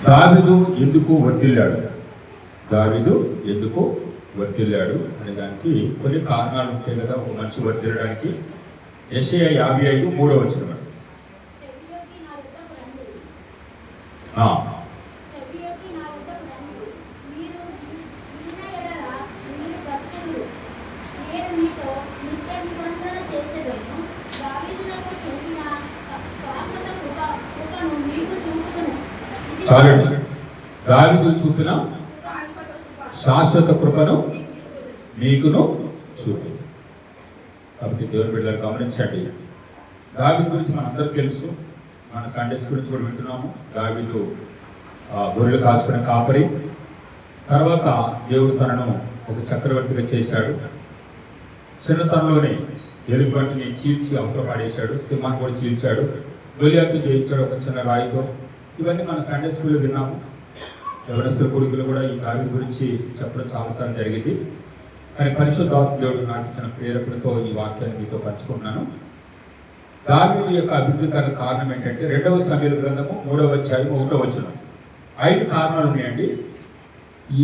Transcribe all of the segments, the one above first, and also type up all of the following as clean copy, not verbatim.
దావీదు ఎందుకు వర్ధిల్లాడు? దావీదు ఎందుకు వర్ధిల్లాడు అనే దానికి కొన్ని కారణాలు ఉంటాయి కదా ఒక మనిషి వర్ధిల్లడానికి. యెషయా 55:3 చాలండి. దావీదు చూపిన శాశ్వత కృపను మీకును చూపి. కాబట్టి దేవుని బిడ్డలను గమనించండి. దావీదు గురించి మనందరికీ తెలుసు. మన సండే స్కూల్ నుంచి కూడా వింటున్నాము. దావీదు గొర్రెలు కాసుకునే కాపరి. తర్వాత దేవుడు తనను ఒక చక్రవర్తిగా చేశాడు. చిన్నతనంలోనే ఎలుగుబంటిని చీల్చి అవతల పాడేశాడు. సింహాన్ని కూడా చీల్చాడు. గొలియాతు జయించాడు ఒక చిన్న రాయితో. ఇవన్నీ మన సండే స్కూల్లో విన్నాము. యవనస్తుల కొడుకులు కూడా ఈ దావీదు గురించి చెప్పడం చాలాసార్లు జరిగింది. కానీ పరిశుద్ధాత్మ దేవుడు నాకు ఇచ్చిన ప్రేరేపణతో ఈ వాక్యాన్ని మీతో పంచుకుంటున్నాను. దావీదు యొక్క అభివృద్ధి కారణం ఏంటంటే 2వ సమూయేలు గ్రంథము 3వ అధ్యాయం 1వ వచనం. 5 కారణాలు ఉన్నాయండి. ఈ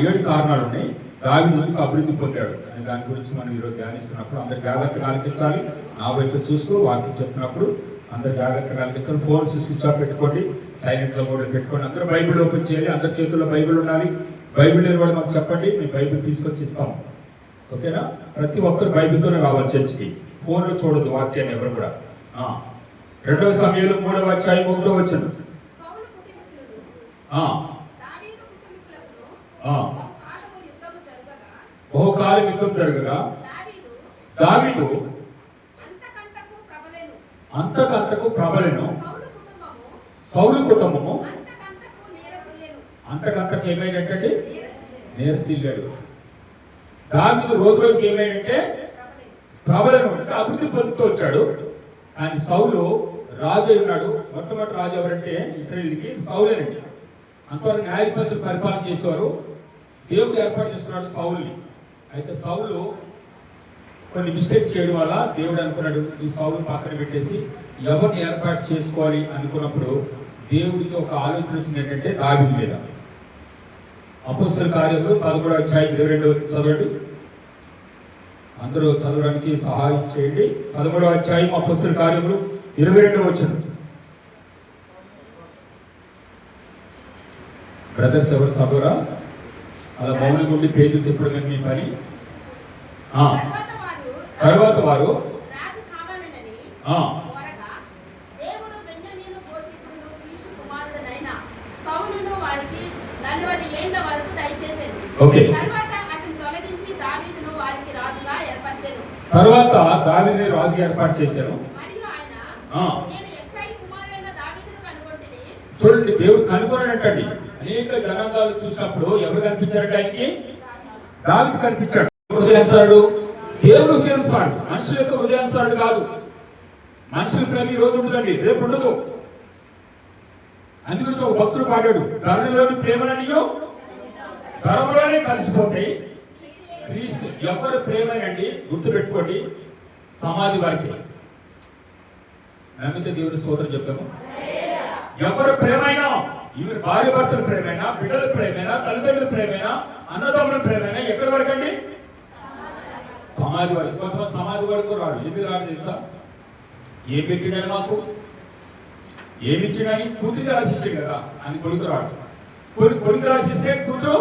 7 కారణాలు ఉన్నాయి. దావీదు ఎందుకు అభివృద్ధి పొందాడు అనే దాని గురించి మనం ఈరోజు ధ్యానిస్తున్నప్పుడు అందరు జాగ్రత్తగా ఆలకించాలి. నా వైపు చూస్తూ వాక్యం చెప్తున్నప్పుడు అందరు జాగ్రత్తగా ఆలకించాలి. ఫోన్స్ స్విచ్ ఆఫ్ పెట్టుకోండి, సైలెంట్లో మోడ్లో పెట్టుకోండి. అందరూ బైబిల్ ఓపెన్ చేయాలి. అందరి చేతుల్లో బైబిల్ ఉండాలి. బైబిల్ లేని వాళ్ళు మాకు చెప్పండి, మేము బైబిల్ తీసుకొచ్చి ఇస్తాం. ఓకేనా? ప్రతి ఒక్కరు బైబిల్తోనే రావాలి చర్చికి. ఫోన్లో చూడొద్దు వాక్యాన్ని ఎవరు కూడా. 2వ సమూయేలు 3వ అధ్యాయం 1వ వచనం. బహుకాలం యుద్ధం జరగగా దావీదు అంతకంతకు ప్రబలెను. సౌలు కుటుంబము అంతకంతకు ఏమైనట్టండి? నీరసిల్లాడు. దావీదు రోజు రోజుకి ఏమైందంటే ప్రబలను అంటే అభివృద్ధి పొందుతూ వచ్చాడు. కానీ సౌలు రాజు ఉన్నాడు. మొట్టమొదటి రాజు ఎవరంటే ఇశ్రాయేలుకి సౌలేనండి. అంతవరకు న్యాయాధిపతులు పరిపాలన చేసేవారు. దేవుడు ఏర్పాటు చేసుకున్నాడు సౌలుని. అయితే సౌలు కొన్ని మిస్టేక్స్ చేయడం వల్ల దేవుడు అనుకున్నాడు ఈ సౌలుని పక్కన పెట్టేసి ఎవరిని ఏర్పాటు చేసుకోవాలి అనుకున్నప్పుడు దేవుడికి ఒక ఆలోచన వచ్చింది ఏంటంటే దావీదు మీద. అపోస్తలుల కార్యములు 13వ అధ్యాయం 22 చదవండి. అందరూ చదవడానికి సహాయం చేయండి. 13వ అధ్యాయం అపోస్తలుల కార్యములు 22వ వచనం. బ్రదర్స్ ఎవరు చదవరా? అలా మౌనంగా ఉండి పేజీలు తిప్పడం మీ పని. తర్వాత వారు ఓకే. తర్వాత దావీదుని రాజుగా ఏర్పాటు చేశారు. చూడండి, దేవుడు కనుగొనటండి. అనేక జనాంగాలు చూసినప్పుడు ఎవరు కనిపించారంటే ఆయనకి దావీదు కనిపించాడు. హృదయానుసారుడు, దేవుడు హృదయానుసారుడు, మనుషుల యొక్క హృదయానుసారుడు కాదు. మనుషుల ప్రేమ ఈ రోజు ఉండదండి, రేపు ఉండదు. అందుగురించి ఒక భక్తుడు పాడాడు, ధరణిలోని ప్రేమలనియో ధర్మలోనే కలిసిపోతాయి, క్రీస్తు. ఎవరు ప్రేమేనండి గుర్తుపెట్టుకోండి, సమాధి వరకే. నమ్మితే దేవుని స్తోత్రం చెప్తాము. ఎవరు ప్రేమైనా, ఈవెన్ భార్య భర్తల ప్రేమైనా, బిడ్డల ప్రేమైనా, తల్లిదండ్రుల ప్రేమైనా, అన్నదమ్ముల ప్రేమైనా ఎక్కడి వరకు అండి? సమాధి వరకు. కొంతమంది సమాధి వరకు రారు. ఎందుకు రారు తెలుసా? ఏం పెట్టిండని మాకు, ఏమి ఇచ్చినని కూతురికి రాసిచ్చాడు కదా అని కొడుకు రాడు. కొన్ని కొడుకు రాసిస్తే కూతురు,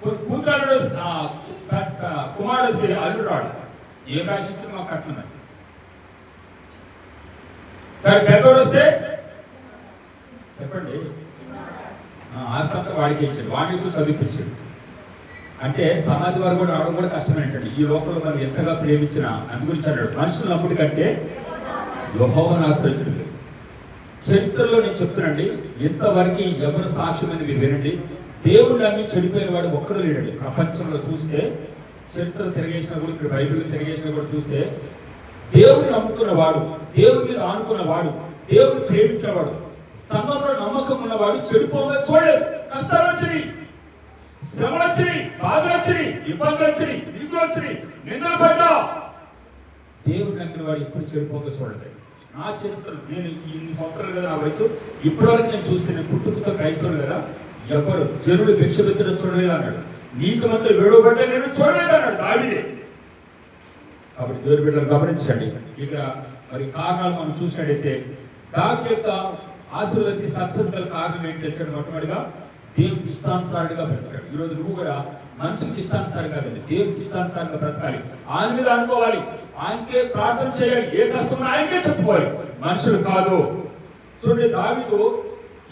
కొన్ని కూతురు కుమారుడు వస్తే అల్లుడు రాడు. ఏం రాసిచ్చింది మాకు కట్నం. సరే పెద్దోడు వస్తే చెప్పండి, ఆస్తి అంతా వాడికి ఇచ్చాడు, వాడితో చదివించాడు. అంటే సమాధి వారు కూడా రావడం కూడా కష్టమేంటండి. ఈ లోకంలో మనం ఎంతగా ప్రేమించినా, అందుగురించి అన్నాడు మనుషులు నమ్ముడి కంటే యెహోవాను ఆశ్రయించడం. చరిత్రలో నేను చెప్తానండి, ఇంతవరకు ఎవరు సాక్ష్యమని మీరు వినండి, దేవుడు నమ్మి చెడిపోయిన వాడు ఒక్కడు లేడండి ప్రపంచంలో. చూస్తే చరిత్ర తిరగేసినా కూడా, ఇప్పుడు బైబిల్ తిరగేసినా కూడా చూస్తే దేవుడిని నమ్ముకున్నవాడు, దేవుడి మీద ఆనుకున్నవాడు, దేవుడిని ప్రేమించేవాడు, సంఘంలో నమ్మకం ఉన్నవాడు చెడిపోగా చూడలేదు. కష్టాలు వచ్చినాయి, శ్రమలు వచ్చినాయి, బాధలు వచ్చినాయి, ఇబ్బందులు వచ్చినాయి, ఇరుకులు వచ్చినాయి, నిందలు పడ్డా దేవుడు నమ్మిన వాడు ఎప్పుడు చెడిపోగా చూడలేదు. నా చరిత్ర, నేను ఇన్ని సంవత్సరాలు కదా నా వయసు, ఇప్పటివరకు నేను చూస్తే, నేను పుట్టుకతో క్రైస్తవుడు కదా, ఎవరు జనులు భిక్ష పెట్టడం చూడలేదు అన్నాడు. నీతిమంతులు విడవబడ్డ నేను చూడలేదు అన్నాడు దావీదే. కాబట్టి దేవుని బిడ్డలు గమనించండి. ఇక్కడ మరి కారణాలు మనం చూసినట్టయితే దావీదు యొక్క ఆశీర్వాదానికి సక్సెస్ గల కారణం ఏంటి తెచ్చాడు? మొట్టమొదటిగా దేవునికి ఇష్టానుసారుడిగా బ్రతకాడు. ఈరోజు నువ్వు కూడా మనిషికి ఇష్టానుసారం కాదండి, దేవునికి ఇష్టానుసారంగా బ్రతకాలి. ఆయన మీద అనుకోవాలి, ఆయనకే ప్రార్థన చేయాలి, ఏ కష్టమని ఆయనకే చెప్పుకోవాలి, మనుషులు కాదు. చూడండి, దావీదు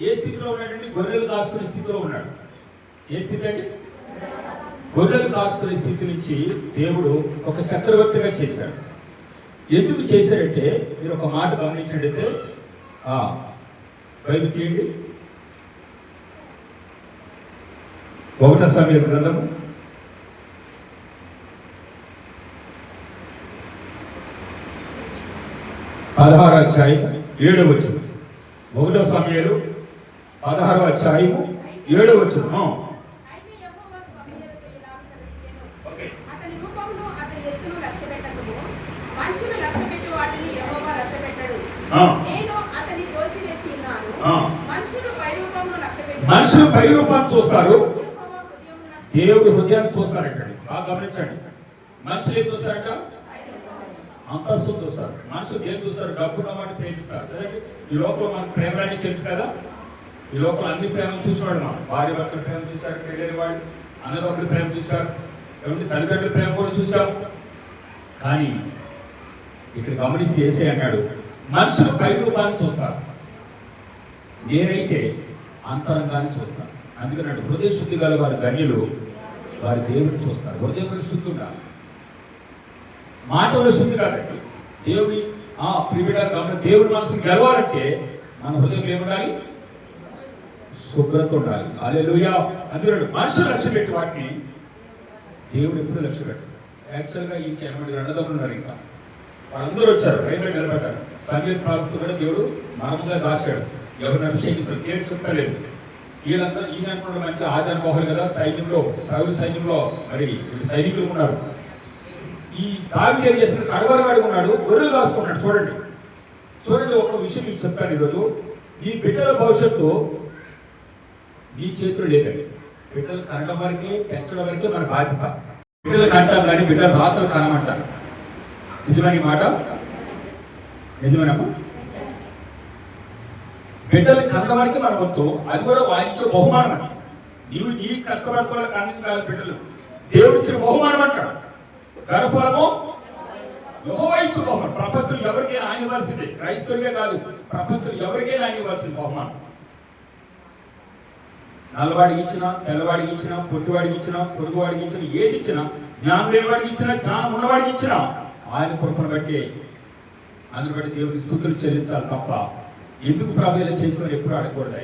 ఏ స్థితిలో ఉన్నాడండి? గొర్రెలు కాసుకునే స్థితిలో ఉన్నాడు. ఏ స్థితి అండి? గొర్రెలు కాసుకునే స్థితి నుంచి దేవుడు ఒక చక్రవర్తిగా చేశాడు. ఎందుకు చేశాడంటే, మీరు ఒక మాట గమనించినట్టయితే, బైబిల్ తీయండి, 1 సమూయేలు గ్రంథము 16వ అధ్యాయం 7వ వచనం. 1 సమూయేలు 16వ అధ్యాయం 7వ వచనం. మనుషులు పై రూపాన్ని చూస్తారు, దేవుడు హృదయాన్ని చూస్తారట. బాగా గమనించండి. మనుషులు ఏం చూస్తారట? అంతస్తు చూస్తారు. మనుషులు ఏం చూస్తారు? డబ్బున్న వాటిని ప్రేమిస్తారు. కదండి, ఈ లోకంలో మనకు ప్రేమలన్నీ తెలుసు కదా. ఈ లోకంలో అన్ని ప్రేమలు చూసేవాడు. మనం భార్య భర్తల ప్రేమ చూశారు, పెళ్ళైన వాళ్ళు అన్నదమ్ముల ప్రేమ చూశారు, ఏమంటే తల్లిదండ్రుల ప్రేమ కూడా చూసాం. కానీ ఇక్కడ గమనిస్తే యేసయ్య అన్నాడు, మనుషులు పై రూపాన్ని చూస్తారు, నేనైతే అంతరంగాన్ని చూస్తాను. అందుకన్నాడు, హృదయ శుద్ధి గల వారి ధన్యులు, వారి దేవుని చూస్తారు. హృదయంలో శుద్ధి ఉండాలి, మాటల్లో శుద్ధి కాదండి. దేవుని ప్రియుడారు గమని దేవుని మనసుని గెలవాలంటే మన హృదయంలో ఏముండాలి? శుభ్రత ఉండాలి. హల్లెలూయా. అందుకన్నాడు, మనుషులు లక్ష్య పెట్టి వాటిని దేవుడు ఎప్పుడు లక్ష్య పెట్టాడు. యాక్చువల్గా ఇంక 8 అన్నదమ్ములు ఉన్నారు. ఇంకా వాళ్ళందరూ వచ్చారు, రైల్లో నిలబడ్డారు. సమూయేలు ప్రవక్త కూడా దేవుడు మర్మంగా దాచాడు, ఎవరిని అభిషేకించారు, పేరు చెప్పలేదు. వీళ్ళందరూ ఈయన అనుకున్న మంచి ఆజానుబాహులు కదా, సైన్యంలో సౌలు సైన్యంలో మరి సైనికులు ఉన్నారు. ఈ దావీదు ఏం చేస్తున్నాడు? కడవరి వాడిగా ఉన్నాడు, గొర్రెలు కాసుకున్నాడు. చూడండి చూడండి, ఒక విషయం మీకు చెప్తాను ఈరోజు. నీ బిడ్డల భవిష్యత్తు నీ చేతులు లేదండి. బిడ్డలు కనడం వరకే, పెంచడం వరకే మన బాధ్యత. బిడ్డలు కంటాం కానీ బిడ్డలు రాత్రులు కనమంటారు. నిజమైన ఈ మాట? నిజమేనమ్మా? బిడ్డలు కనడం వరకే మన వంతు, అది కూడా వాయించే బహుమానం. అని నీవు నీ కష్టపడుతున్న కన్నది కాదు, బిడ్డలు దేవుడిచ్చిన బహుమానం అంటాడు. గర్భఫలము యెహోవా ఇచ్చు బహుమానం. ప్రపంచంలో ఎవరికైనా ఆయన ఇవ్వాల్సిందే, క్రైస్తవుడిగా కాదు, ప్రపంచంలో ఎవరికైనా ఆయన ఇవ్వాల్సింది బహుమానం. నల్లవాడికి ఇచ్చినా, తెల్లవాడికి ఇచ్చినా, పొట్టివాడికి ఇచ్చినా, పొరుగువాడికి ఇచ్చినా, ఏది ఇచ్చినా, జ్ఞానం లేనివాడికి ఇచ్చినా, జ్ఞానం ఉన్నవాడికి ఇచ్చినా, ఆయన కృపను బట్టి, అందుని బట్టి దేవుడికి స్తుతులు చెల్లించాలి తప్ప ఎందుకు ప్రభు ఇలా చేసినారు ఎప్పుడు అడగకూడదు.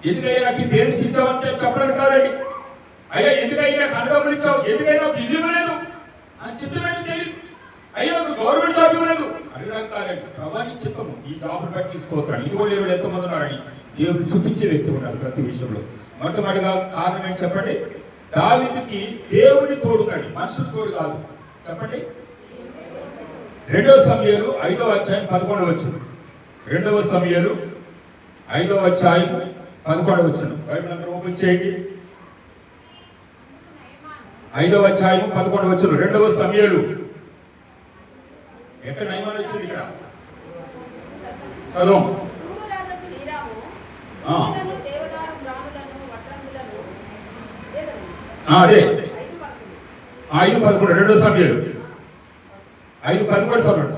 ఎందుకయ్యా నాకు ఈ పేరెంట్స్ ఇచ్చావంటే చెప్పడానికి కాదండి. అయ్యా ఎందుకైనా నాకు అన్నదమ్ములు ఇచ్చావు, ఎందుకైనా నాకు ఇల్లు ఇవ్వలేదు అని చిత్తమేంటి తెలియదు. అయ్యా నాకు గవర్నమెంట్ జాబ్ ఇవ్వలేదు అడగడానికి కాదండి. ప్రభాని చిత్తము, ఈ జాబ్ను బట్టి స్తోత్రాలు. ఇది కూడా ఎవరు ఎంతమంది ఉన్నారని దేవుని స్తుతించే వ్యక్తి ఉన్నారు ప్రతి విషయంలో. మొట్టమొదటిగా కారణం ఏంటి చెప్పండి? దావీదుకి దేవుని తోడున్నాడు, మనుషులు తోడు కాదు. చెప్పండి. 2 సమూయేలు 5వ అధ్యాయం 11వ వచనం. 2 సమూయేలు 5వ అధ్యాయం 11వ వచనం. బైబిల్ అందరూ ఓపెన్ చేయండి. 5వ అధ్యాయం 11వ వచనం. 2 సమూయేలు. ఎక్కడ నయమాన్ వచ్చింది? ఇక్కడ చదువు. అదే 5:11. 2 సమూయేలు 5:11 చదవండి.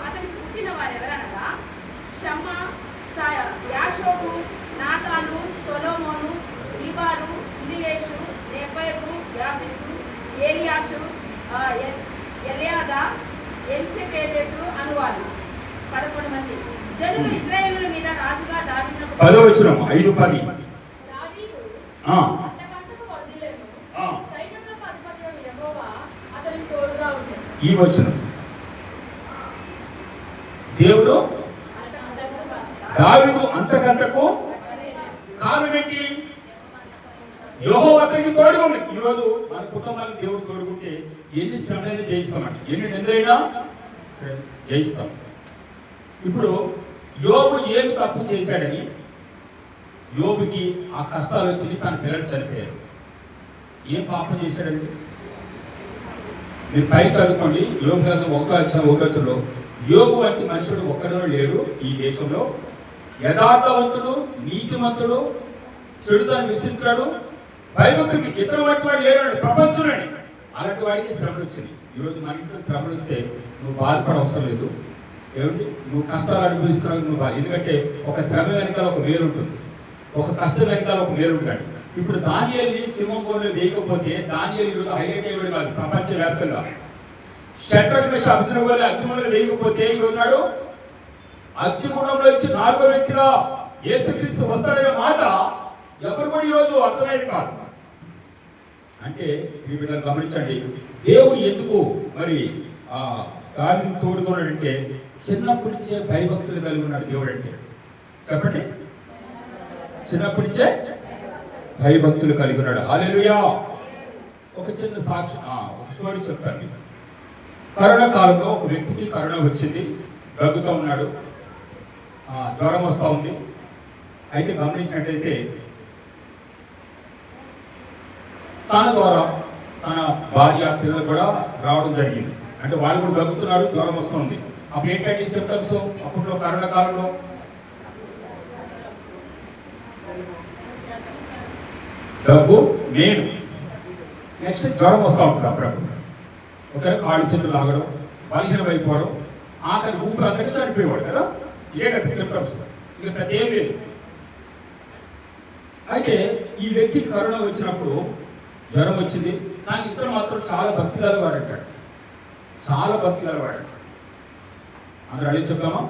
అతనికి పుట్టిన వారు ఎవరనగా షమ్మా, యాషోబు, నాతాను, సొలొమోను, ఈబారు, ఇలియేషు, నెబయు, యాబిసు, ఏలియాసు, ఎలియాదా, ఎల్సెపేలెటు అనువారు 11 మంది. జనులు ఇశ్రాయేలుల మీద రాజుగా దావీదునకు 10వ వచనం. 5:10. దావీదు అంతకంతకు వర్ధిల్లెను, సైన్యములకు అధిపతియగు యెహోవా అతనికి తోడుగా ఉండెను. ఈ వచనం దేవుడు దావీదు అంతకంతకు కారణం ఏంటి? యెహోవా అతనికి తోడుగా ఉంది. ఈరోజు మన కుటుంబానికి దేవుడు తోడుకుంటే ఎన్ని శ్రమలైనా జయిస్తామంట, ఎన్ని నిందలైనా జయిస్తాం. ఇప్పుడు యోబు ఏమి తప్పు చేశాడని యోబుకి ఆ కష్టాలు వచ్చి తన పిల్లలు చనిపోయారు? ఏం పాపం చేశాడని మీరు పై చదువుకోండి. యోబు గ్రంథం 1:1 యోబు వంటి మనుషుడు ఒక్కడో లేడు ఈ దేశంలో, యథార్థవంతుడు, నీతిమంతుడు, చెడుతను విసిరితాడు, భయభక్తుడు, ఇతరు వంటి వాడు లేడు ప్రపంచంలోని. అలాంటి వాడికి శ్రమలు వచ్చినాయి. ఈరోజు మన ఇంట్లో శ్రమలు వస్తే నువ్వు బాధపడ అవసరం లేదు. ఏమిటి నువ్వు కష్టాలు అనుభవిస్తున్నావు నువ్వు ఎందుకంటే ఒక శ్రమ వెనకాల ఒక మేలు ఉంటుంది, ఒక కష్టం వెనకాల ఒక మేలు ఉంటుంది. ఇప్పుడు దానియేలుని సింహంలో వేయకపోతే దానియేలు ఈరోజు హైలైట్ అయ్యేవాడు కాదు ప్రపంచవ్యాప్తంగా. షడ్రక్ మేషక్ అబేద్నెగోలు అగ్నిగుండంలో వేయకపోతే ఈరోజు నాడు అగ్నిగుండంలో ఇచ్చి 4వ వ్యక్తిగా యేసుక్రీస్తు వస్తాడనే మాట ఎవరు కూడా ఈరోజు అర్థమయ్యేది కాదు. అంటే ఈ బిడ్డలు గమనించండి, దేవుడు ఎందుకు మరి దావీదుకు తోడుగా ఉన్నాడంటే చిన్నప్పటి నుంచే భయభక్తులు కలిగి ఉన్నాడు దేవుడు. అంటే చెప్పండి, చిన్నప్పటి నుంచే భయభక్తులు కలిగి ఉన్నాడు. హల్లెలూయా. ఒక చిన్న సాక్షి, ఒక స్టోరీ చెప్తాను మీకు. కరోనా కాలంలో ఒక వ్యక్తికి కరోనా వచ్చింది, దగ్గుతూ ఉన్నాడు, జ్వరం వస్తూ ఉంది. అయితే గమనించినట్టయితే తన ద్వారా తన భార్య పిల్లలు కూడా రావడం జరిగింది. అంటే వాళ్ళు కూడా దగ్గుతున్నారు, జ్వరం వస్తుంది. అప్పుడు ఏంటంటే సిమ్టమ్స్ అప్పట్లో కరోనా కాలంలో దగ్గు మెయిన్, నెక్స్ట్ జ్వరం వస్తూ ఉంటుంది అప్పుడప్పుడు. ఒకవేళ కాళ్ళు చేతులు లాగడం, బలహీనం అయిపోవడం, ఆఖరి ఊపిరి అందక చనిపోయేవాడు కదా. ఇదే కదా సిమ్టమ్స్, ఇక పెద్ద ఏం లేదు. అయితే ఈ వ్యక్తికి కరోనా వచ్చినప్పుడు జ్వరం వచ్చింది, కానీ ఇతను మాత్రం చాలా భక్తి గలవాడంటాడు, చాలా భక్తి గలవాడంటాడు. అందరూ అడిగి చెప్పామా?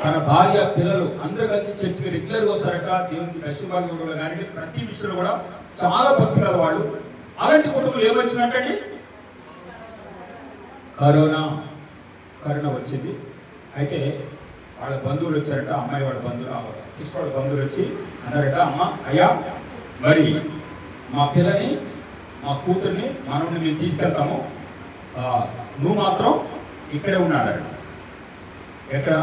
తన భార్య పిల్లలు అందరూ కలిసి చర్చికి రెగ్యులర్గా వస్తారట. దేవునికి దశభాగంలో కానీ ప్రతి విషయంలో కూడా చాలా భక్తి గలవాళ్ళు. అలాంటి కుటుంబాలు ఏమొచ్చిందంటే కరోనా వచ్చింది. అయితే వాళ్ళ బంధువులు వచ్చారట, అమ్మాయి వాళ్ళ బంధువులు, సిస్టర్ వాళ్ళ బంధువులు వచ్చి అన్నారట, అమ్మ అయ్యా మరి మా పిల్లని మా కూతుర్ని మనల్ని మేము తీసుకెళ్తాము, నువ్వు మాత్రం ఇక్కడే ఉన్నాడట. ఎక్కడ?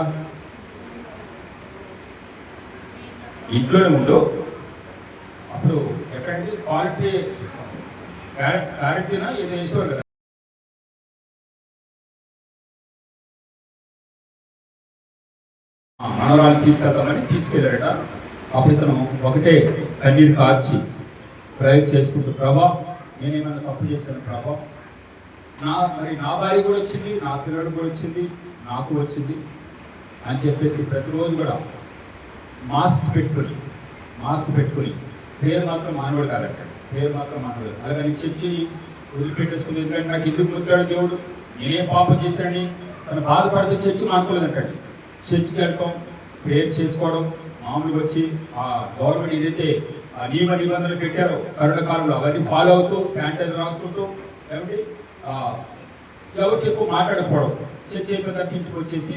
ఇంట్లోనే ఉండు. అప్పుడు ఎక్కడంటే క్యారెక్టీనా ఏదో వేసేవారు కదా, మనవరాలు తీసుకెళ్తామని తీసుకెళ్ళారట. అప్పుడు ఇతను ఒకటే కన్నీరు కార్చి ప్రయోగం చేసుకుంటూ, ప్రభా నేనేమైనా తప్పు చేశాను ప్రభా, నా భార్య కూడా వచ్చింది, నా పిల్లడు కూడా వచ్చింది, నాకు వచ్చింది అని చెప్పేసి ప్రతిరోజు కూడా మాస్క్ పెట్టుకుని పేరు మాత్రం మానవుడు కాదట, పేరు మాత్రం మానవుడు. అలాగని చర్చిని వదిలిపెట్టేసుకుని, ఎందుకంటే నాకు ఎందుకు ముద్దాడు దేవుడు, నేనేం పాపం చేశానని తను బాధపడితే చర్చి మానుకోలేదంటండి. చర్చికి వెళ్ళటం, ప్రేయర్ చేసుకోవడం, మామూలుగా వచ్చి ఆ గవర్నమెంట్ ఏదైతే నియమ నిబంధనలు పెట్టారో కరోనా కాలంలో అవన్నీ ఫాలో అవుతూ శానిటైజర్ రాసుకుంటూ, ఏమిటి ఎవరికి ఎక్కువ మాట్లాడకపోవడం, చర్చ్ అయిపోయిన తర్వాత ఇంటికి వచ్చేసి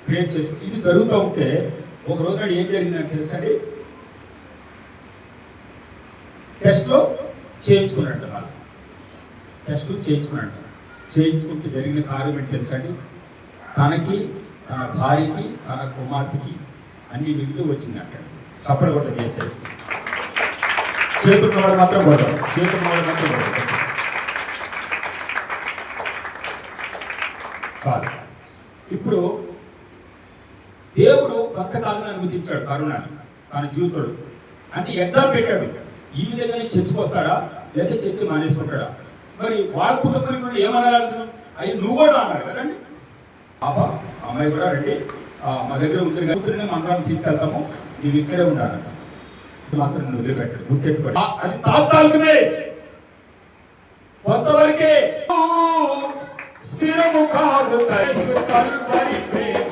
ప్రేయర్ చేసి ఇది జరుగుతూ ఉంటే ఒక రోజు నాడు ఏం జరిగిందని తెలుసండి, టెస్ట్లో చేయించుకున్నట్టు వాళ్ళు చేయించుకుంటూ జరిగిన కార్యం ఏంటి తెలుసండి, తనకి, తన భార్యకి, తన కుమార్తెకి అన్ని మిగులు వచ్చిందంట. చప్పలు కొట్ట వేసేది, చేతున్న వాడు మాత్రం కొట్టారు. కాదు. ఇప్పుడు దేవుడు కొంతకాలం అనుమతించాడు కరోనాని తన జీవితంలో. అంటే ఎగ్జామ్ పెట్టాడు, ఈ విధంగానే చర్చకు వస్తాడా లేకపోతే చర్చ మానేసుకుంటాడా. మరి వాళ్ళ కుటుంబం ఏమనాలి, అయ్యి నువ్వు కూడా అన్నారు కదండి, పాప అమ్మాయి కూడా రండి మా దగ్గర ఉంటుంది, కూతురిని మంగళం తీసుకెళ్తాము, నీవు ఇక్కడే ఉండాలి మాత్రం నువ్వు వదిలిపెట్టాడు. గుర్తెట్టుకోండి, అది తాత్కాలికమే, కొంతవరకే, స్థిరము కాదు కల్వరి ప్రేమ.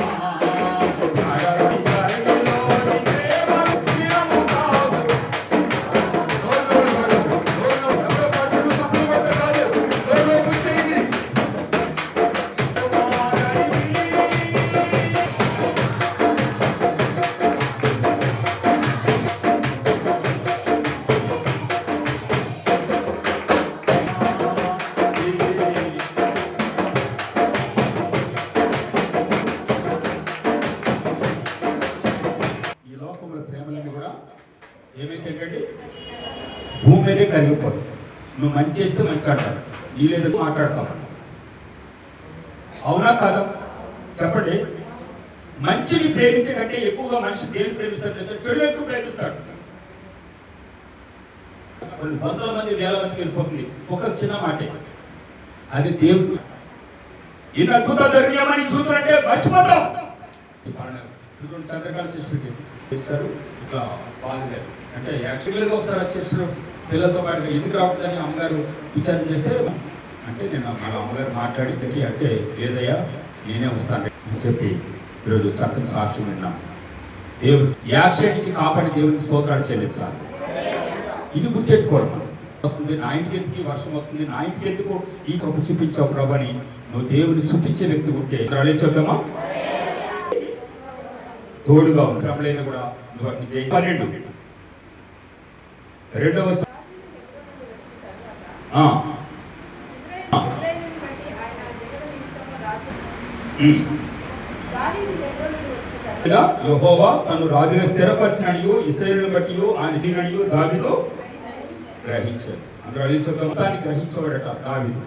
లోకంలో ప్రేమలన్నీ కూడా ఏమైతే భూమి మీదే కరిగిపోతుంది. నువ్వు మంచి చేస్తే మంచి అంటారు, నీ లేదా మాట్లాడతావు. అవునా కాదా చెప్పండి? మంచిని ప్రేమించకంటే ఎక్కువగా మనిషి దేని ప్రేమిస్తాడు? చెడు ఎక్కువ ప్రేమిస్తాడు. కొన్ని వందల మంది వేల మందికి వెళ్ళిపోతుంది ఒక చిన్న మాటే. అది దేవుడు ఇన్ని అద్భుతాలు జరిగామని చూస్తుంటే మర్చిపోతాం. చంద్రకాళ సిస్టర్కి చేస్తారు ఇట్లా బాగా అంటే యాక్చువల్గా వస్తారు చేస్తారు పిల్లలతో పాటుగా ఎందుకు రావట్లేదని అమ్మగారు విచారణ చేస్తే అంటే నేను మన అమ్మగారు మాట్లాడి అంటే లేదయ్యా నేనే వస్తాను అని చెప్పి ఈరోజు చక్కని సాక్ష్యం విన్నాం. దేవుడు యాక్సిడెంట్ నుంచి కాపాడి దేవుడికి స్తోత్రాలు చెల్లించాలి. ఇది గుర్తెట్టుకోవడం. మనం వస్తుంది నా ఇంటికి ఎందుకు వర్షం వస్తుంది, నా ఇంటికి ఎందుకు ఈ కృప చూపించావు ప్రభని నువ్వు దేవుని స్తుతించే వ్యక్తి ఉంటే చెప్దామా? తోడుగా శ్రమలైన కూడా నువ్వు వాటిని చేయి. 12 రెండవ యెహోవా తను రాజుగా స్థిరపరిచిననియు ఇశ్రాయేలును బట్టి ఆయన దీననియు దావీదు గ్రహించాడు. అందరూ అదే చెప్తాం, దాన్ని గ్రహించబడట దావీదు.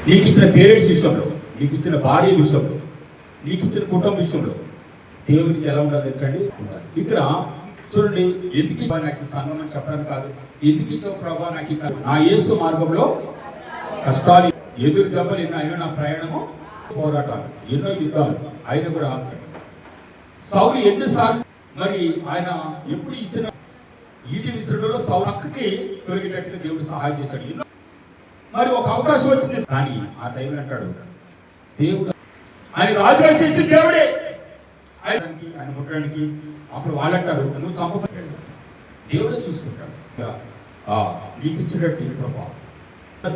నీకు ఇచ్చిన పేరెంట్స్ విషయంలో, నీకు ఇచ్చిన భార్య విషయంలో, నీకు ఇచ్చిన కుటుంబ విషయంలో దేవునికి ఎలా ఉండాలి తెచ్చండి ఉండాలి. ఇక్కడ చూడండి, ఎందుకు నాకు సంఘం అని చెప్పడానికి కాదు, ఎందుకు ఇచ్చావు ప్రభా నాకు నా యేసు మార్గంలో కష్టాలు ఎదురు దెబ్బలు ఎన్నో అయినా, నా ప్రయాణము పోరాటాలు ఎన్నో యుద్ధాలు ఆయన కూడా సౌలు ఎన్నిసార్లు మరి ఆయన ఎప్పుడు ఇచ్చిన ఈటి విసురులో సౌలు పక్కకి తొలగేటట్టుగా దేవుడు సహాయం చేశాడు. మరి ఒక అవకాశం వచ్చింది, కానీ ఆ టైంలో అంటాడు దేవుడు ఆయన రాజు వేసేసి దేవుడే ఆయన ముట్టడానికి. అప్పుడు వాళ్ళంటారు నువ్వు చంపబడ్డాడు, దేవుడే చూసుకుంటాడు. నీకు ఇచ్చినట్టు ప్రభావం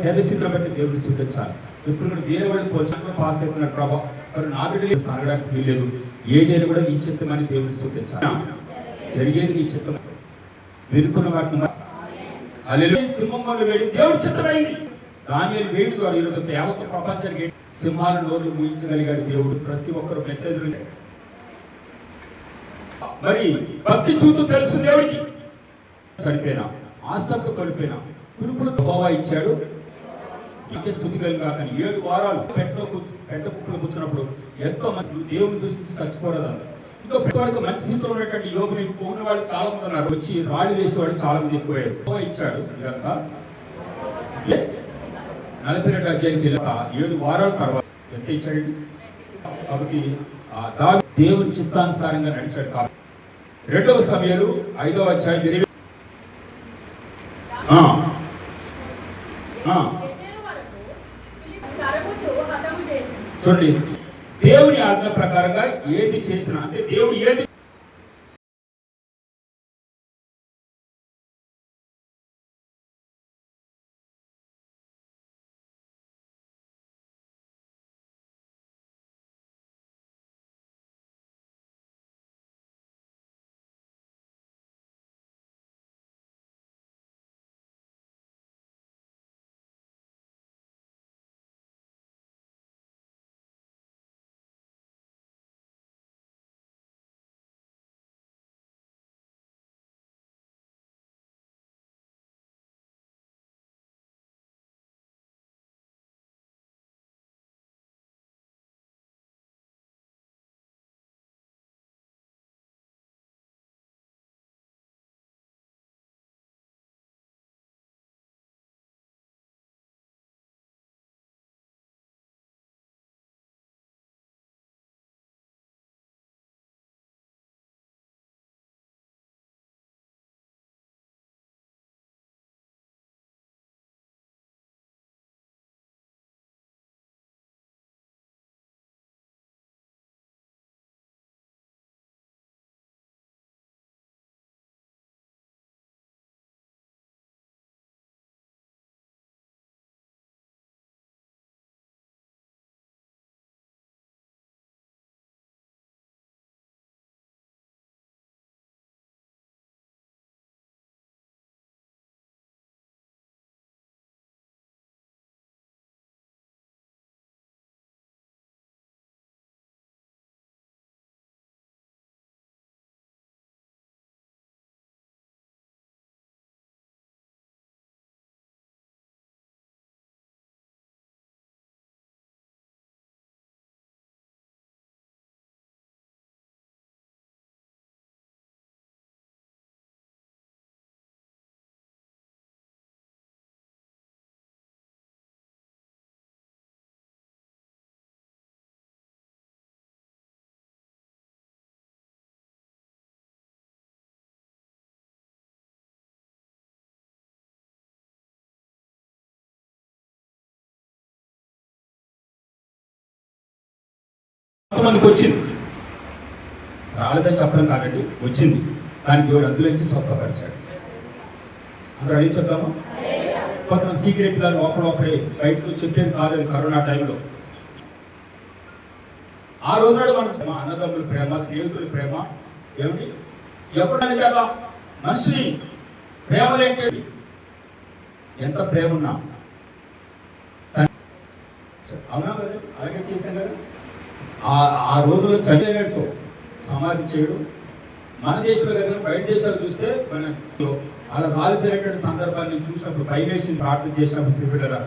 పేద స్థితిలో బట్టి దేవుడిని స్తుతించాలి. ఇప్పుడు కూడా వేరే వాళ్ళు పోల్చుకుని పాస్ అవుతున్నారు ప్రభావ, మరి నా బిడ్డలు సాగడానికి వీల్లేదు, ఏదైనా కూడా నీ చిత్తమని దేవుడిని స్తుతించాలి. జరిగేది నీ చిత్తం, వెనుకున్న వాటిని హల్లెలూయా. సింహం వల్ల వేడి దేవుడి చిత్తమైంది. దానియేలు వేడి ద్వారా ఈరోజు యావత్ ప్రపంచానికి సింహాల నోరు ముయించగలిగాడు దేవుడు. ప్రతి ఒక్కరు మెసేజ్ మరి భక్తి చూతూ తెలుసు దేవుడికి. చనిపోయినా ఆస్తంతో కోల్పోయినా కురుపులు హోవా ఇచ్చాడు, ఇంకే స్థుతి కలిగా. కానీ 7 వారాలు పెట్ట కుప్పలు కూర్చున్నప్పుడు ఎంతో మంది దేవుని దూషించి చచ్చిపోరాదు. అంత ఇంకా వాడికి మంచి స్థితిలో ఉన్నటువంటి యోగుని పోయిన వాళ్ళు చాలా మంది ఉన్నారు, వచ్చి రాళ్ళు వేసేవాళ్ళు చాలా మంది ఎక్కువయ్యారు. హోవా ఇచ్చాడు ఇదంతా 42 అధ్యాయానికి 7 వారాల తర్వాత ఎంత ఇచ్చాడండి. కాబట్టి దేవుని చిత్తానుసారంగా నడిచాడు. కాబట్టి 2వ సమయాలు 5వ అధ్యాయం ఆ, ఆ. గెజెరు వరకు ఫిలిష్తీయులు తరుముచు హతము చేసింది. చూడండి, దేవుని ఆజ్ఞ ప్రకారంగా ఏది చేసినా, అంటే దేవుడు ఏది కొంతమందికి వచ్చింది, రాలేదని చెప్పడం కాదండి, వచ్చింది. కానీ దేవుడు అందులోంచి స్వస్థపరిచాడు. అందరూ అడిగి చెప్తామా? కొంతమంది సీక్రెట్గా లోపలే బయటకు చెప్పేది కాదు. అది కరోనా టైంలో. ఆ రోజు నాడు మనకు మా అన్నదమ్ముల ప్రేమ, స్నేహితుల ప్రేమ ఏమిటి ఎప్పుడనేది అలా మనిషిని ప్రేమలేంటి, ఎంత ప్రేమ ఉన్నా అవునా కదా, అలాగే చేశాం కదా. ఆ రోజుల్లో చనిపోయినతో సమాధి చేయడం మన దేశంలో కదా, బయట దేశాలు చూస్తే మన అలా రాలిపోయినటువంటి సందర్భాన్ని చూసినప్పుడు భయమేసి ప్రార్థన చేసినప్పుడు చూపెట్టారా.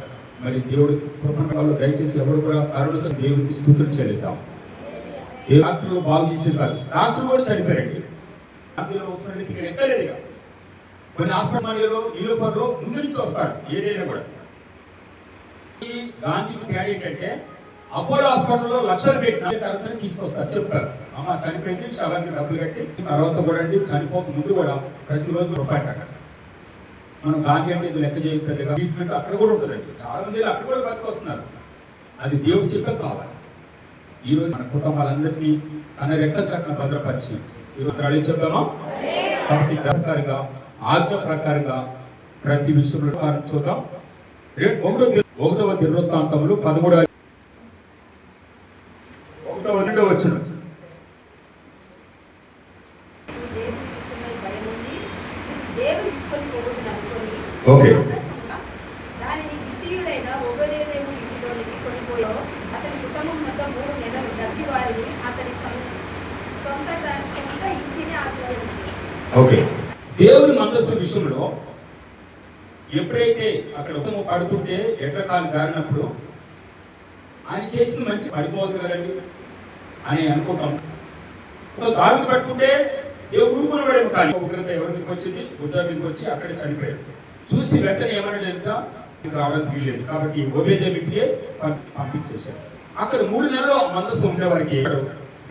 మరి దేవుడి కృపణలో దయచేసి ఎవరు కూడా కరుణతో దేవుడికి స్తుతులు చెల్లిద్దాం. డాక్టర్లు బాగు చేసేది కాదు, డాక్టర్లు కూడా చనిపోయారండి. అందులో వస్తున్న రీతికి ఎక్కలేదుగా. కొన్ని హాస్పిటల్లో నీలోఫర్లో ముందు నుంచి వస్తారు ఏదైనా కూడా. ఈ గాంధీకి తేడా ఏంటంటే అపోలో హాస్పిటల్లో లక్షలు పెట్టిన తర్వాత తీసుకొస్తారు, చెప్తారు అమ్మ చనిపోయింది, శవానికి డబ్బులు కట్టి తర్వాత కూడా అండి చనిపోక ముందు కూడా ప్రతిరోజు రూపాయి అక్కడ. మనం గాంధీ అంటే ఇది లెక్క చేయ పెద్దగా ట్రీట్మెంట్ అక్కడ కూడా ఉంటుందండి. చాలా మంది అక్కడ కూడా బతికి వస్తున్నారు. అది దేవుడి చిత్తం కావాలి. ఈరోజు మన కుటుంబాలందరినీ తన రెక్కల చక్కన భద్రపరిచి ఈరోజు అడిగి చెప్తామా. కాబట్టి ప్రకారంగా ఆజ్ఞ ప్రకారంగా ప్రతి విషయంలో చూద్దాం. 1వ దినవృత్తాంతములు 13వ వచనం. Okay, okay. దేవుని మందస్సు విషయంలో ఎప్పుడైతే అక్కడ ఉత్తమ పడుతుంటే ఎడ్ల కాలు జారినప్పుడు ఆయన చేసిన మంచి పడిపోతుంది కదండి అని అనుకుంటాం. ఒక దావిది పట్టుకుంటే దేవుడు ఊరుకుని పడేమో, కానీ ఉగ్రత ఎవరి మీదకి వచ్చింది, ఉజ్జా మీదకి వచ్చి అక్కడే చనిపోయాడు. చూసి వెంటనే ఏమన్నాడు ఎంత రావడానికి వీల్లేదు కాబట్టి ఓబేదేవికే పంపించేశాడు. అక్కడ 3 నెలలు మందస్సు ఉండేవారికి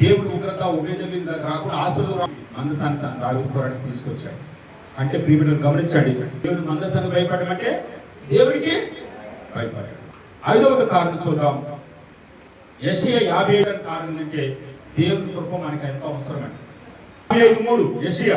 దేవుడు ఉగ్రత ఓబేదేవి మీద రాకుండా ఆశీర్వాదం మందసాన్ని తన దావీదు పురానికి తీసుకొచ్చాడు. అంటే ప్రియమిత్రులు గమనించండి, దేవుని మందసానికి భయపడడం అంటే దేవునికి భయపడ్డాడు. 5వ కారణం చూద్దాం. యెషయా 57 కారణం అంటే దేవుని కృప మనకి ఎంతో అవసరమండి. 55:3 యెషయా.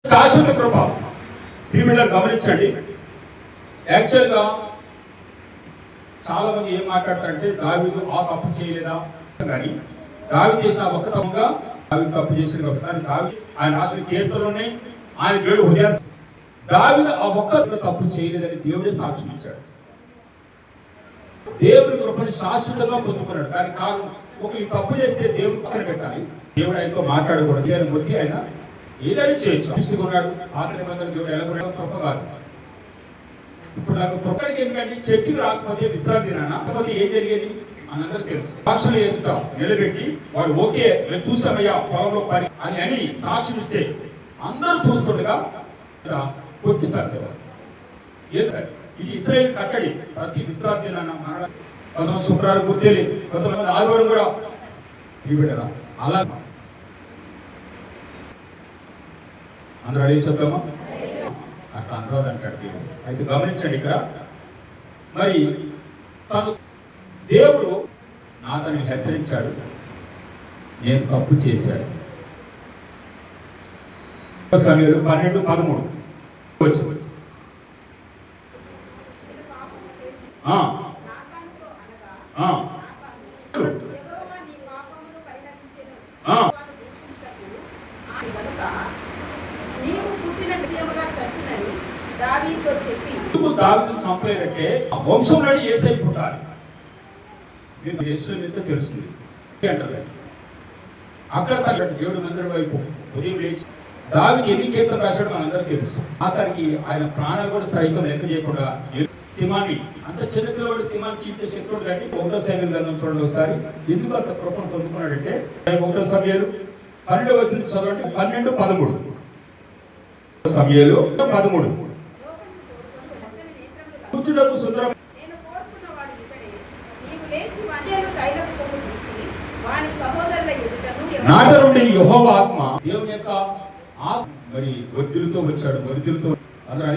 శాశ్వత కృప. ప్రియమిత్రులు గమనించండి, యాక్చువల్గా చాలా మంది ఏం మాట్లాడతారంటే దావీదు ఆ తప్పు చేయలేదా కానీ దావీదు చేసిన ఒక్క తప్పుగా దావీదు తప్పు చేసిన కాబట్టి, కానీ దావీదు ఆయన రాసిన కీర్తనలోనే ఆయన దేవుడు హృదయాన్ని దావీదు ఆ ఒక్క తప్పు చేయలేదని దేవుడే సాక్ష్యం ఇచ్చాడు. దేవుని కృపని శాశ్వతంగా పొందుకున్నాడు. దానికి కారణం ఒకరు తప్పు చేస్తే దేవుడు పక్కన పెట్టాలి, దేవుడు ఆయనతో మాట్లాడకూడదు అని మొత్తి ఆయన ఏదైనా చేయొచ్చు. ఇష్టకున్నాడు పాత నిబంధనలు దేవుడు ఎలా కూడా కృప కాదు. ఇప్పుడు నాకు కృపడికి ఎందుకంటే చర్చికి రాకపోతే విశ్రాంతి తినానా, కాకపోతే ఏం జరిగేది మనందరూ తెలుసు. సాక్షులు ఎదుట నిలబెట్టి వాడు ఓకే మేము చూసామయ్యా పొలంలో పని అని సాక్ష్యం ఇస్తే అందరూ చూస్తుండగా కొట్టి చంపేవారు. ఇది ఇశ్రాయేల్ కట్టడి. ప్రతి విశ్రాంతి తినానా మరణ, కొంతమంది శుక్రవారం గుర్తేలి, కొంతమంది ఆదివారం కూడా బిడ్డరా అలా అందరూ అడిగి చెప్తామా? అట్లా అనురాధ అంటాడు దేవుడు. అయితే గమనించండి, ఇక్కడ మరి తను దేవుడు నాతన్ని హెచ్చరించాడు, నేను తప్పు చేశాను. సమయంలో 12:13 వచ్చి దావీదును చంపలేదంటే వంశంలో యేసయ్య పుట్టాలి. మీరు యేసు మీతో తెలుస్తుంది అంటారు. అక్కడ తగ్గట్టు దేవుడు మందిరం వైపు ఉదయం లేచి దావీదు ఎన్ని కీర్తనలు రాశాడో మనందరూ తెలుసు. ఆఖరికి ఆయన ప్రాణాలు కూడా సైతం లెక్క చేయకుండా సింహాన్ని, అంత చిన్నపిల్లవాడు సింహాన్ని చీల్చే శక్తి ఉంటుంది. 1వ సమూయేలు గ్రంథం చూడండి ఒకసారి. ఎందుకు అంత కృపను పొందుకున్నాడంటే 1వ సమూయేలు 12వ వచనం చదవండి. 12:13 సమూయేలు 13 కూర్చుటకు సుందరం నాట నుండి యెహోవా ఆత్మ దేవుని యొక్క మరి వర్ధిల్లుతో వచ్చాడు. వర్ధిల్లుతో అందరూ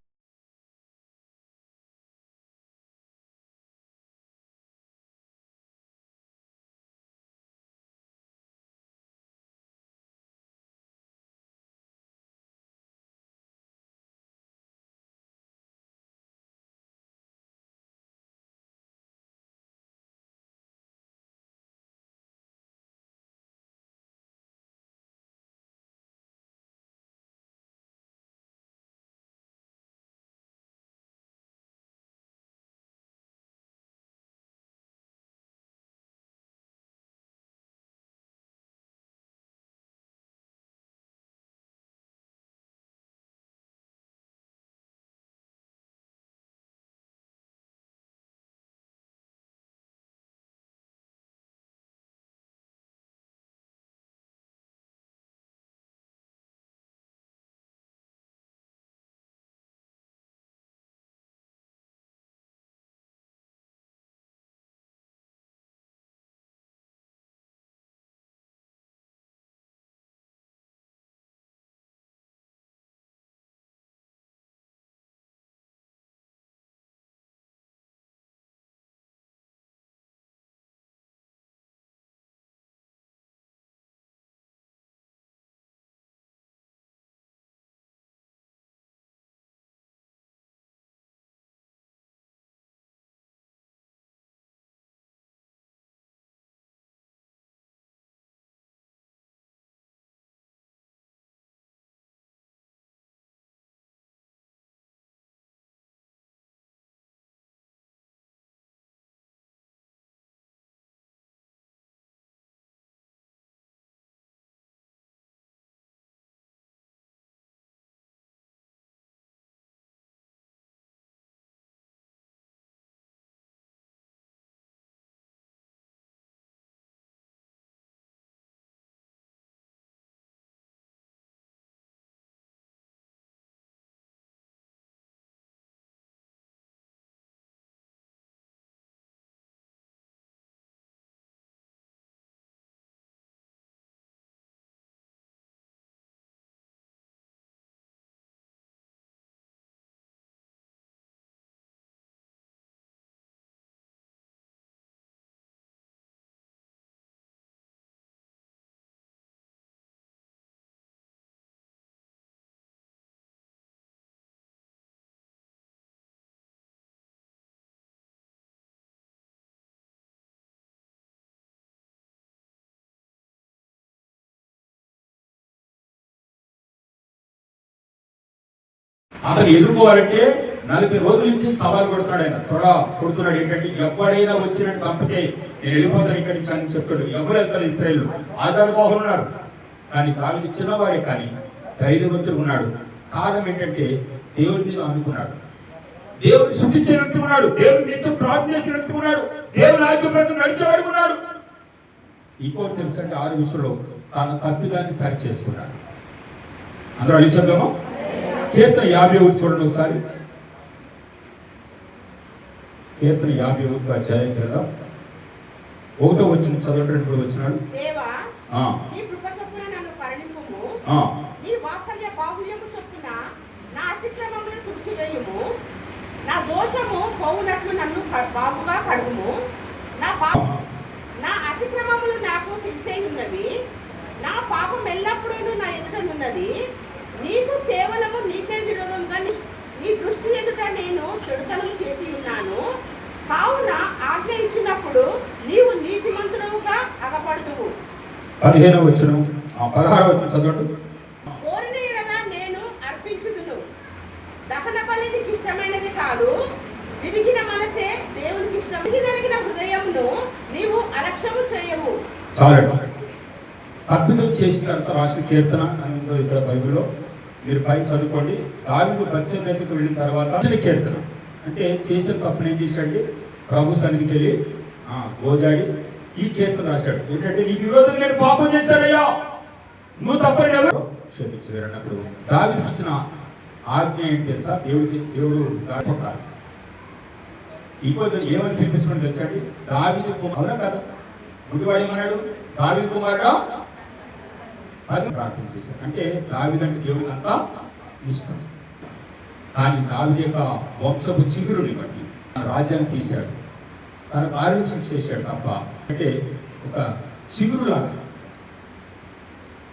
అతను ఎదుర్కోవాలంటే 40 రోజుల నుంచి సవాల్ కొడుతున్నాడు. ఆయన త్వర కొడుతున్నాడు. ఏంటంటే ఎవడైనా వచ్చినట్టు చంపితే నేను వెళ్ళిపోతాను ఇక్కడి నుంచి అని చెప్తాడు. ఎవరు వెళ్తారు ఇశ్రాయేలు? ఆధారబాహులు ఉన్నారు. కానీ దావీదు చిన్నవాడే కానీ ధైర్యవంతుడు ఉన్నాడు. కారణం ఏంటంటే దేవుడి మీద అనుకున్నాడు. దేవుడిని శుద్ధించే వ్యక్తి ఉన్నాడు. దేవుడిని నిత్యం ప్రార్థన చేసే వ్యక్తి ఉన్నాడు. దేవుని ఆజ్ఞ ప్రకారం నడిచేవాడు ఉన్నాడు. ఇంకోటి తెలుసంటే 6 విషయంలో తన తప్పిదాన్ని సరి చేసుకున్నాడు. అందరూ అడిగి చెప్దామా? కీర్తన 51 చూడండి ఒకసారి. కీర్తన 51 అధ్యాయం కదా 1వ వచనం చదవండి. 2 వచ్చినాడు. దేవా నీ కృప చొప్పున నన్ను కరుణింపుము. నీ వాత్సల్య బాహుళ్యము చొప్పున నా అతిక్రమములను తుడిచివేయుము. నా దోషము పోవునట్లు నన్ను బాగుగా కడుగుము. నా అతిక్రమములు నాకు తెలిసే ఉన్నవి. నా పాపం ఎల్లప్పుడూ నా ఎదుటనున్నది. నీకు కేవలము నీకే విరోధంగా నీ దృష్టి ఎదుట నేను చెడుతనం చేసి ఉన్నాను. కావున ఆజ్ఞ ఇచ్చినప్పుడు నీవు నీతిమంతుడవుగా అగపడుదువు. 15వ వచనం 16వ వచనం చదవండి. కోరిన ఎడల నేను అర్పించుదును. దహన బలి నీకు ఇష్టమైనది కాదు. విరిగిన మనసే దేవునికి ఇష్టం. విరిగిన హృదయమును నీవు అలక్ష్యము చేయవు. చాలండి. తప్పిదం చేసిన తర్వాత రాసిన కీర్తన అని ఉందో ఇక్కడ బైబిల్లో, మీరు పై చదువుకోండి. దావీదు బత్షెబకు వెళ్ళిన తర్వాత కీర్తన అంటే చేసిన తప్పును ఏం చేశాడు? ప్రభు సన్నిధికి వెళ్ళి గోజాడి ఈ కీర్తన రాశాడు. ఏంటంటే నీకు విరోధంగా నేను పాపం చేశాడయ్యా, నువ్వు తప్పని ఎవరు క్షమించలేరు అన్నప్పుడు దావీదుకి ఇచ్చిన ఆజ్ఞ ఏంటి తెలుసా? దేవుడు కొట్టాలి. ఇంకోటి ఏమని పిలిపించుకొని తెలుసండి? దావీదు అవునా కదా? గుడివాడు ఏమన్నాడు? దావీదు కుమారుడా అది ప్రార్థన చేశారు. అంటే దావీదు అంటే దేవుడికి అంతా ఇష్టం. కానీ దావీదు యొక్క వంశపు చిగురుని బట్టి తన రాజ్యాన్ని తీశాడు, తన భార్యను శిక్ష చేశాడు తప్ప. అంటే ఒక చిగురులాగా.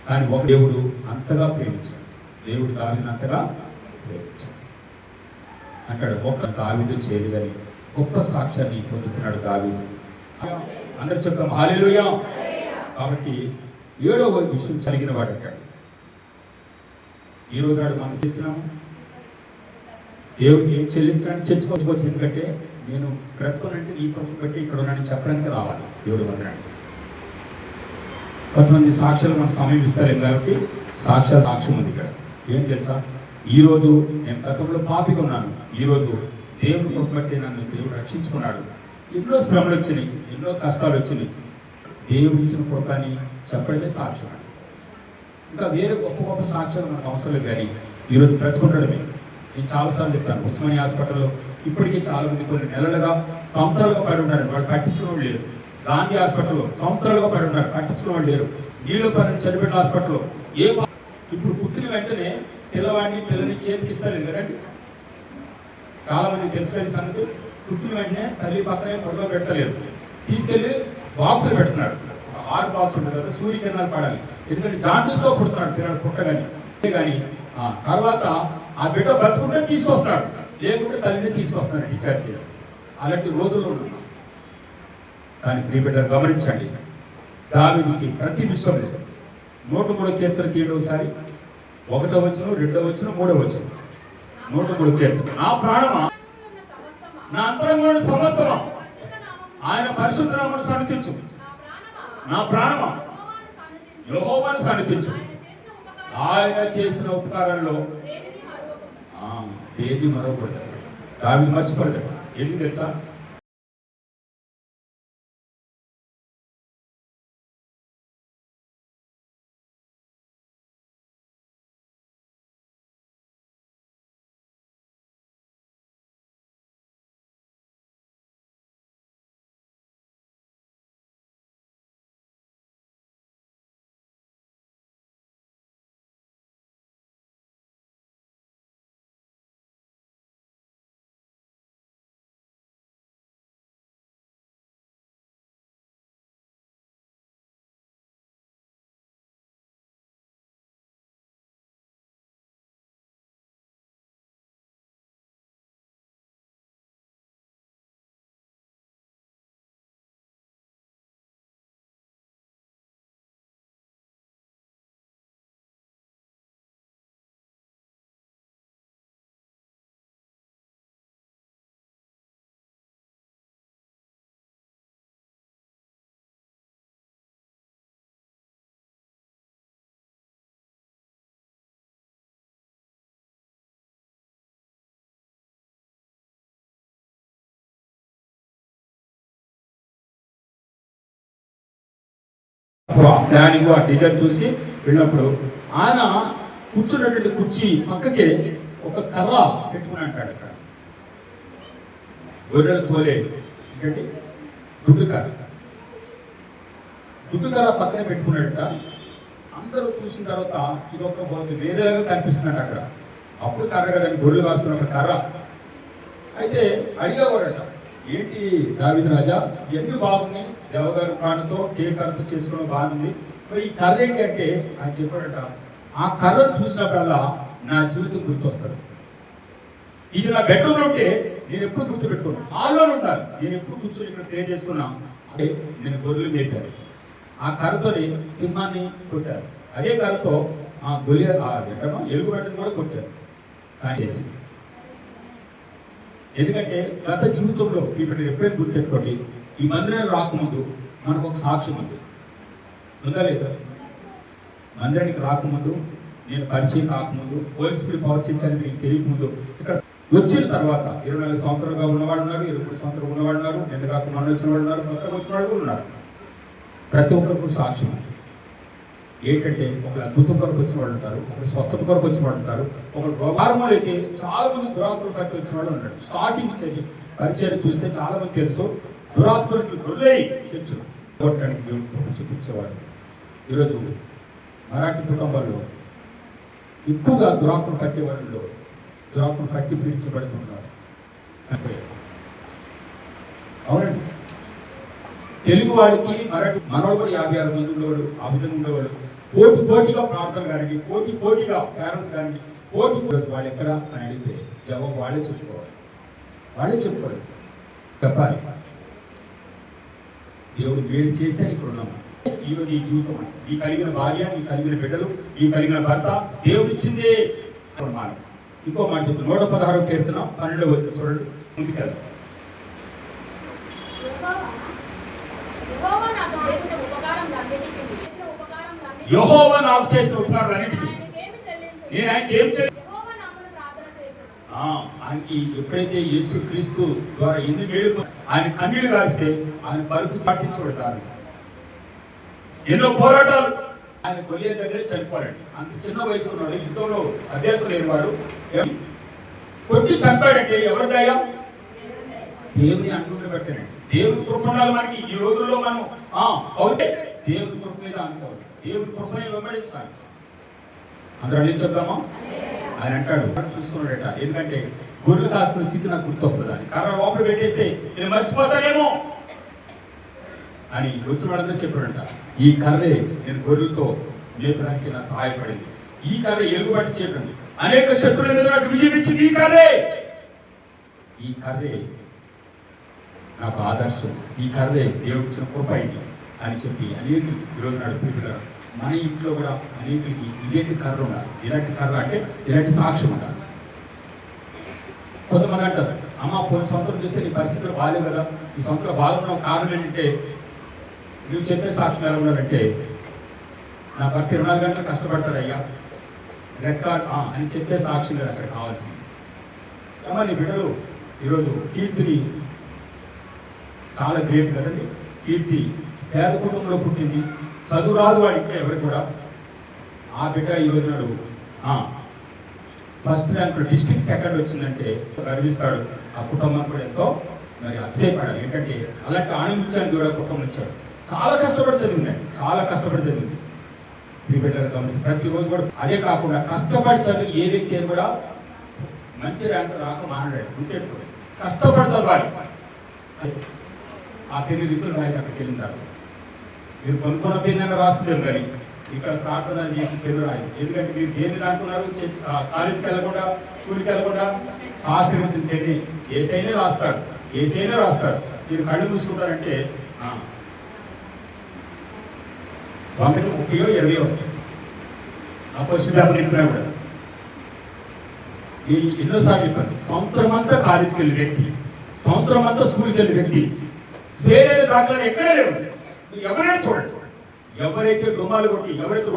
కానీ ఒక దేవుడు అంతగా ప్రేమించాడు. దేవుడు దావీదుని అంతగా ప్రేమించాడు. అంటాడు ఒక్క దావీదు చేయలేదని గొప్ప సాక్ష్యాన్ని పొందుకున్నాడు దావీదు. అందరు చెప్తాం హల్లెలూయా. కాబట్టి 7వ విషయం కలిగిన వాడు అంటాడు. ఈరోజు నాడు మనం చేస్తున్నాము దేవుడికి ఏం చెల్లించడానికి చర్చకోవచ్చు. ఎందుకంటే నేను బ్రతుకునంటే నీ కొరకు బట్టి ఇక్కడ ఉన్నానని చెప్పడానికి రావాలి దేవుడి మందిరానికి. కొంతమంది సాక్ష్యాలు మనకు సమయం ఇస్తలేము కాబట్టి సాక్ష్యం ఉంది ఇక్కడ. ఏం తెలుసా? ఈరోజు నేను గతంలో పాపిగా ఉన్నాను. ఈరోజు దేవుడి కొరకు బట్టి నన్ను దేవుడు రక్షించుకున్నాడు. ఎన్నో శ్రమలు వచ్చినాయి, ఎన్నో కష్టాలు వచ్చినాయి. దేవుడు ఇచ్చిన కృప అని చెప్పడమే సాక్ష్యం. ఇంకా వేరే గొప్ప గొప్ప సాక్ష్యాలు మనకు అవసరం లేదు. కానీ ఈరోజు బ్రతుకుండడమే. నేను చాలాసార్లు చెప్తాను, ఉస్మానియా హాస్పిటల్లో ఇప్పటికీ చాలా మంది కొన్ని నెలలుగా సంవత్సరాలుగా పడి ఉన్నారు, వాళ్ళు పట్టించుకోవడం లేరు. గాంధీ హాస్పిటల్లో సంవత్సరాలుగా పడి ఉన్నారు, పట్టించుకోవడం లేరు. నీలోఫర్ చనిపెట్టిన హాస్పిటల్లో ఇప్పుడు పుట్టిన వెంటనే పిల్లని చేతికిస్తలేదు కదండి. చాలా మంది తెలుసుకునే సంగతి, పుట్టిన వెంటనే తల్లి పక్కనే పొడవ పెడతలేరు, తీసుకెళ్ళి బాక్సులు పెడుతున్నాడు. 6 బాక్స్ ఉంటుంది కదా, సూర్యకిరణాలు పడాలి. ఎందుకంటే జాండీస్తో పుడుతున్నాడు పిల్లలు పుట్టగాని. కానీ తర్వాత ఆ బిడ్డ బతుకుంటే తీసుకొస్తాడు, లేకుంటే తల్లిని తీసుకొస్తాడు డిశ్చార్జ్ చేసి. అలాంటి రోజుల్లో ఉన్నాం. కానీ ప్రియ బిడ్డలు గమనించండి, దావీదుకి ప్రతి విషయంలో 103 కీర్తన తీయండి ఒకసారి. 1వ వచనం, 2వ వచనం, 3వ వచనం. 103 కీర్తన. నా ప్రాణమా, నా అంతరంగంలోని సమస్తమా ఆయన పరిశుద్ధ నామమును సన్నిధించు. నా ప్రాణమా యెహోవాను సన్నిధించు. ఆయన చేసిన ఉపకారాల్లో దేన్ని మరవకూడదు. దావీదు మర్చిపోలేదు. ఎందుకు తెలుసా? అప్పుడు ఆ ప్లానింగ్ ఆ డిజైన్ చూసి వెళ్ళినప్పుడు ఆయన కూర్చున్నటువంటి కుర్చీ పక్కకే ఒక కర్ర పెట్టుకుని అంటాడు అక్కడ గొర్రెలు తోలే ఏంటంటే దుడ్డు కర్ర పక్కనే పెట్టుకున్నాడట. అందరూ చూసిన తర్వాత ఇది ఒక వేరేలాగా కనిపిస్తుందంట అక్కడ. అప్పుడు కర్ర కదండి, గొర్రెలు కాసుకున్నప్పుడు కర్ర. అయితే అడిగేవాడట, ఏంటి దావీదు రాజా ఎన్ని బాగుంది, దేవగారు ప్రాణంతో కర్రతో చేసుకోవడం బాగుంది, మరి ఈ కర్ర ఏంటి అంటే ఆయన చెప్పాడట, ఆ కర్రను చూసినప్పుడల్లా నా జీవితం గుర్తొస్తుంది. ఇది నా బెడ్రూమ్లో ఉంటే నేను ఎప్పుడు గుర్తుపెట్టుకున్నాను, హాల్లో ఉండాలి, నేను ఎప్పుడు కూర్చొని ఇక్కడ ప్రే చేసుకున్నా అంటే నేను గొర్రెలు మేపాను. ఆ కర్రతోని సింహాన్ని కొట్టారు, అదే కర్రతో ఆ ఎలుగుబెట్టను కూడా కొట్టారు. కానీ ఎందుకంటే గత జీవితంలో ఇప్పుడు ఎప్పుడైనా గుర్తెట్టుకోండి, ఈ మందిరానికి రాకముందు మనకు ఒక సాక్ష్యం ఉంది, ఉందా లేదా? మందిరానికి రాకముందు, నేను పరిచయం కాకముందు, పోలీస్ పిడి పవర్ చేయించాలని నీకు తెలియకముందు, ఇక్కడ వచ్చిన తర్వాత 24 సంవత్సరాలుగా ఉన్నవాళ్ళు ఉన్నారు, 23 సంవత్సరాలు ఉన్నవాళ్ళు ఉన్నారు, నిన్న కాక మొన్న వచ్చిన వాళ్ళు ఉన్నారు, కొత్తగా వచ్చిన వాళ్ళు కూడా ఉన్నారు. ప్రతి ఒక్కరికి సాక్ష్యం ఉంది. ఏంటంటే ఒకరు అద్భుతం కొరకు వచ్చిన వాళ్ళు ఉంటారు, ఒకరు స్వస్థత కొరకు వచ్చిన వాళ్ళు ఉంటారు, ఒకరు రోగారములు అయితే చాలా మంది దురాత్మలు పట్టి వచ్చిన వాళ్ళు ఉన్నారు. స్టార్టింగ్ పరిచయం చూస్తే చాలా మంది తెలుసు, దురాత్మలు దొర్లేయి చర్చలు కొట్టడానికి దేవుడు చూపించేవాడు. ఈరోజు మరాఠీ కుటుంబాల్లో ఎక్కువగా దురాత్మలు పట్టే వాళ్ళు, దురాత్మలు పట్టి పీడించబడుతున్నారు. అవునండి, తెలుగు వాళ్ళకి మరాఠీ మనవాళ్ళు కూడా 56 మంది ఉండేవాడు, ఆ విధంగా ఉండేవాళ్ళు. పోటీగా ప్రార్థనలు కానివ్వండి, పోటీగా పేరెంట్స్ కానివ్వండి, వాళ్ళు ఎక్కడ అని అడిగితే జవాబు వాళ్ళే చెప్పుకోవాలి. చెప్పాలి దేవుడు మేలు చేస్తే ఇక్కడ ఉన్నాము. ఈరోజు ఈ జీవితం, ఈ కలిగిన భార్య, ఈ కలిగిన బిడ్డలు, ఈ కలిగిన భర్త దేవుడు ఇచ్చిందే మనం. ఇంకో మాట చెప్తాను, 116వ కీర్తన 12వ వచనం చూడండి, ముందుకెళ్తాం. యెహోవా నాకు చేసిన ఉపకారాలన్నిటికీ నేను ఆయనకి ఏం చేయలేదు. ఆయనకి ఎప్పుడైతే యేసు క్రీస్తు ద్వారా ఎన్ని మేలు ఆయన కన్నీళ్లు కారిస్తే ఆయన పరుపు పట్టించబడతారు. ఎన్నో పోరాటాలు, ఆయన గొలియా దగ్గర చనిపోయాడు. అంత చిన్న వయసు ఉన్నాడు, యుద్ధంలో అభ్యాసం లేనివాడు, కొట్టి చంపాడంటే ఎవరి దయ? దేవుని అనుకుంటూ పెట్టానండి. దేవుని కృప ఉండాలి మనకి. ఈ రోజుల్లో మనం అవుతే దేవుని కృప మీద అనుకోవాలి, దేవుని కృపని వెంబడించాలి. అందరూ అన్ని చెప్దామా? ఆయన అంటాడు, చూసుకున్నాడట, ఎందుకంటే గొర్రెలు కాసుకునే స్థితి నాకు గుర్తొస్తుంది అని. కర్ర లోపల పెట్టేస్తే నేను మర్చిపోతానేమో అని వచ్చిన వాళ్ళందరూ చెప్పాడంట, ఈ కర్రే నేను గొర్రెలతో లేపడానికి నాకు సహాయపడింది, ఈ కర్ర ఎలుగుబట్టి చేయడం, అనేక శత్రువుల మీద నాకు విజయం ఇచ్చింది ఈ కర్రే నాకు ఆదర్శం, ఈ కర్రే దేవుడు ఇచ్చిన కృప ఇది అని చెప్పి అనేకులకి ఈరోజు నాడు పిల్లలు మన ఇంట్లో కూడా అనేకులకి ఇదేంటి కర్ర ఉండాలి, ఇలాంటి కర్ర అంటే ఇలాంటి సాక్ష్యం ఉండాలి. కొంతమంది అంటారు, అమ్మ పోయిన సంవత్సరం చూస్తే నీ పరిస్థితులు బాగాలేవు కదా, ఈ సంవత్సరం బాగున్న కారణం ఏంటంటే నువ్వు చెప్పే సాక్ష్యం ఎలా ఉండాలంటే, నా భర్త 24 గంటలు కష్టపడతాడయ్యా రికార్డ్ అని చెప్పే సాక్ష్యం లేదు అక్కడ కావాల్సింది. అమ్మ నీ బిడ్డలు ఈరోజు కీర్తిని చాలా గ్రేట్ కదండి. కీర్తి పేద కుటుంబంలో పుట్టింది, చదువు రాదు వాడి ఇంట్లో ఎవరికి కూడా. ఆ బిడ్డ ఈరోజు నాడు ఫస్ట్ ర్యాంకులో డిస్ట్రిక్ట్ సెకండ్ వచ్చిందంటే గర్విస్తాడు. ఆ కుటుంబం కూడా ఎంతో మరి అతిశయపడాలి. ఏంటంటే అలాంటి ఆణిముత్యాన్ని కూడా కుటుంబం ఇచ్చాడు. చాలా కష్టపడి చదివిందండి, చాలా కష్టపడి చదివింది. మీ బిడ్డలు గమనించి ప్రతిరోజు కూడా అదే కాకుండా కష్టపడి చదివి ఏ వ్యక్తి అని కూడా మంచి ర్యాంకు రాక మానడాడు. గుర్తెట్టుకోండి, కష్టపడి చదవాలి. ఆ పెళ్లి రీతులు రాయితే అక్కడికి వెళ్ళిన తర్వాత మీరు కొనుక్కున్న పెన్ను రాస్తుందేమో కానీ ఇక్కడ ప్రార్థన చేసిన పెన్ను రాయి. ఎందుకంటే మీరు దేన్ని అనుకున్నారు, కాలేజీకి వెళ్ళకుండా స్కూల్కి వెళ్ళకుండా హాస్టల్ వచ్చిన పెన్ని ఏసైనా రాస్తాడు. మీరు కళ్ళు మూసుకుంటారంటే 100కి 30 20 వస్తాయి. ఆ క్వశ్చన్ పేపర్ నింపినా కూడా నేను ఎన్నోసార్లు చెప్పాను, సంవత్సరం అంతా కాలేజీకి వెళ్ళిన వ్యక్తి, సంవత్సరం అంతా స్కూల్కి వెళ్ళిన వ్యక్తి ఫెయిల్ అయిన దాఖలాలు ఎక్కడే లేవు. ఎవరైనా చూడండి, ఎవరైతే డుమ్మాలు కొట్టి ఎవరైతే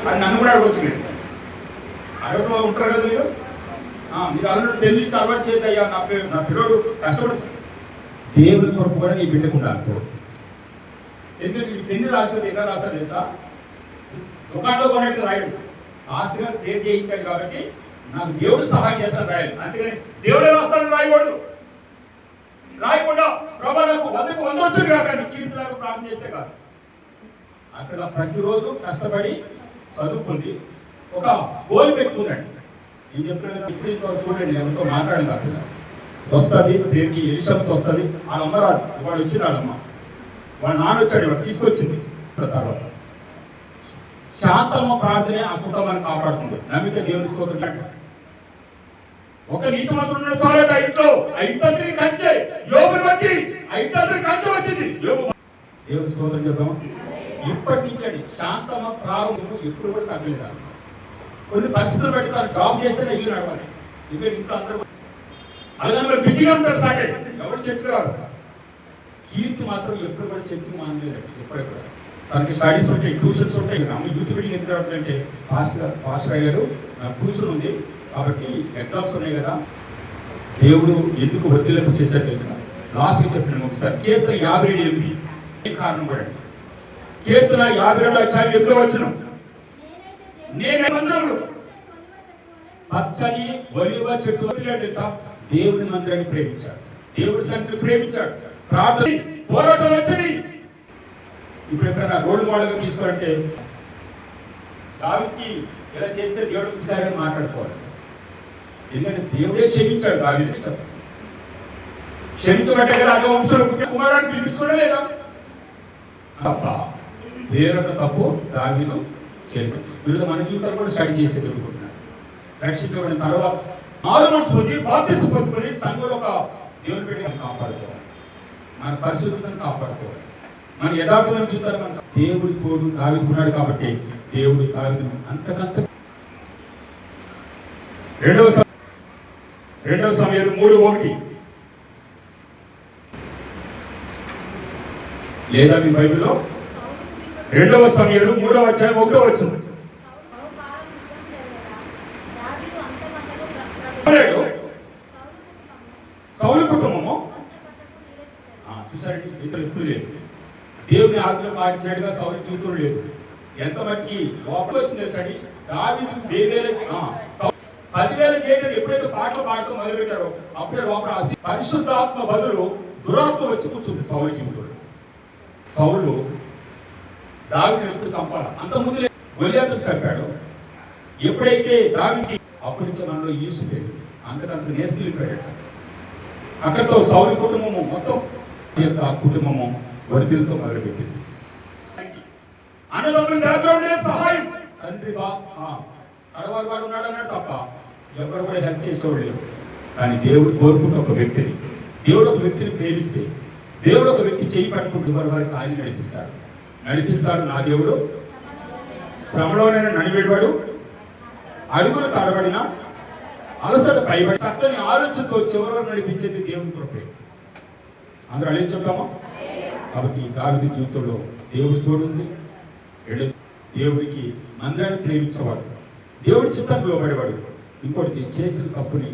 అని నన్ను కూడా అడగొచ్చు మీరు. అడగడం ఉంటారు కదా మీరు. మీరు అల్లుడు పెళ్లి అలవాటు చేయండి అయ్యా, నా పిల్లడు కష్టపడుతుంది. దేవుని కొరకు కూడా నీ బిడ్డకుండా అంటూ, ఎందుకంటే నీ పెళ్లి రాశారు ఎలా రాశారు తెలుసా? దుకాణంలో కొన్నట్టు రాయడు, ఆస్తిగా పేరు చేయించాడు కాబట్టి నాకు దేవుడు సహాయం చేస్తాను రాయాలి. అంతేగాని దేవుడే రాస్తాను రాయకూడదు. రాయకుండా ప్రభా నాకు 100కు 100 వచ్చింది కాక నీ కీర్తిలాగా ప్రార్థన చేస్తే కాదు. అక్కడ ప్రతిరోజు కష్టపడి చదువుకుంది, ఒక గోల్ పెట్టుకుందండి. నేను చెప్పాను కదా, ఇప్పుడు చూడండి, నేను ఎవరితో మాట్లాడింది అక్కడ వస్తుంది పేరుకి ఎలిషబెత్ వస్తుంది. వాళ్ళ అమ్మ రాదు, వాడు వచ్చింది వాళ్ళమ్మ, వాళ్ళ నాన్న వచ్చాడు, వాడు తీసుకొచ్చింది. తర్వాత శాంతమ్మ ప్రార్థనే ఆ కుటుంబాన్ని కాపాడుతుంది. నమ్మిక దేవుని స్తోత్రం. ఒక నీతిమంతుడు చాలట ఇంట్లో, ఆ ఇంటి కంచె యోబుని బట్టి ఆ ఇంటి కంచె వచ్చింది. యోబు దేవుని స్తోత్రం చెప్పాము. ఇప్పటి నుంచండి శాంతమ్మ ప్రారంభం ఎప్పుడు కూడా తగ్గలేదు. కొన్ని పరిస్థితులు బట్టి తను జాబ్ చేస్తేనే ఇల్లు నడవాలి. ఇక్కడ ఇంట్లో అందరూ అలాగని మరి బిజీగా ఉంటారు. సాటే ఎవరు చర్చకు రాదు. కీర్తి మాత్రం ఎప్పుడు కూడా చర్చకు మానలేదండి. ఎప్పుడు కూడా తనకి స్టడీస్ ఉంటాయి, ట్యూషన్స్ ఉంటాయి. అమ్మ యూత్ మీటింగ్ ఎందుకు రావట్లంటే పాస్టర్ అయ్యారు, నాకు ట్యూషన్ ఉంది కాబట్టి ఎగ్జామ్స్ ఉన్నాయి కదా. దేవుడు ఎందుకు వర్ధిల్లింప చేశారు తెలుసా? లాస్ట్కి చెప్పినాను ఒకసారి. కీర్తన 57:8 కారణం కూడా అండి. కీర్తన 52:8 వచ్చిన నేను మందిరములు పచ్చని ఒలివ చెట్టు తెలుసా? దేవుని మందిరాన్ని ప్రేమించాడు, దేవుడి సన్నిధిని ప్రేమించాడు. ప్రార్థన పోరాటం వచ్చింది. ఇప్పుడు ఎప్పుడైనా రోల్ మోడల్గా తీసుకోవాలంటే దావీదుకి ఇలా చేస్తే దేవుడు ఇచ్చారని మాట్లాడుకోవాలి. ఎందుకంటే దేవుడే క్షమించాడు దావీదుని. చెప్తాను క్షమించబట్టే కదా రాజవంశంలో కుమారుడిని పిలిపించుకోవడం లేదా? తప్ప వేరొక తప్పు దావీదు చేయలేదు. వీళ్ళు మన జీవితాలు కూడా స్టడీ చేసే తెలుసుకుంటున్నారు. రక్షించబడిన తర్వాత మారు మనసు పొంది బాప్తిస్మం పొందుకొని సంఘంలో ఒక దేవుని బిడ్డని కాపాడుకోవాలి, మన పరిశుద్ధతను కాపాడుకోవాలి, మన యథార్థమైన జీవితాన్ని మన దేవుడి తోడు దావీదుకున్నాడు కాబట్టి దేవుడు దావీదును అంతకంత. 2 సమూయేలు 3:1 లేదా మీ బైబిల్లో 2 సమూయేలు 3:1 సౌలు కుటుంబము చూసారండి. ఇతరులు ఎప్పుడు లేదు, దేవుని ఆజ్ఞ పాటించినట్టుగా సౌలు జీవితం లేదు. ఎంత మట్టికి లోపల వచ్చింది తెలుసండి? దావీదుకు 10,000 చేయడం ఎప్పుడైతే పాటలు పాడుతూ మొదలుపెట్టారో అప్పుడే లోపల పరిశుద్ధాత్మ బదులు దురాత్మ వచ్చి కూర్చుంది సౌలు జీవితంలో. సౌలు దావీదుని ఎప్పుడు చంపాలి? అంత ముందు గొలియాతును చంపాడు. ఎప్పుడైతే దావీదుకి అప్పటి నుంచి మనలో ఈర్ష్య పెరిగింది, అంతకంత నేర్సిల్లిపోయాడట. అక్కడితో సౌలు కుటుంబము మొత్తం యొక్క కుటుంబము వరిదిలతో మొదలుపెట్టింది. అన్నదమ్ముల బ్యాక్గ్రౌండ్ లేదు, సహాయం తండ్రి కడవారు వాడు ఉన్నాడు అన్నాడు తప్ప ఎవరు కూడా హెల్ప్ చేసేవాడు లేరు. కానీ దేవుడు కోరుకుంటే ఒక వ్యక్తిని, దేవుడు ఒక వ్యక్తిని ప్రేమిస్తే, దేవుడు ఒక వ్యక్తి చేయి పట్టుకుంటూ వారికి ఆయన నడిపిస్తాడు. నా దేవుడు శ్రమలోనైనా నడివేవాడు, అడుగులు తడబడిన అలసట పైబడి చక్కని ఆలోచనతో చివరి నడిపించేది దేవుని కృపే. అందరూ అలా చెప్పామా? కాబట్టి దావీదు జీవితంలో దేవుడి తోడుంది. దేవుడికి మందిరాన్ని ప్రేమించేవాడు, దేవుడి చిత్తానికి లోబడేవాడు. ఇంకోటి చేసిన తప్పుని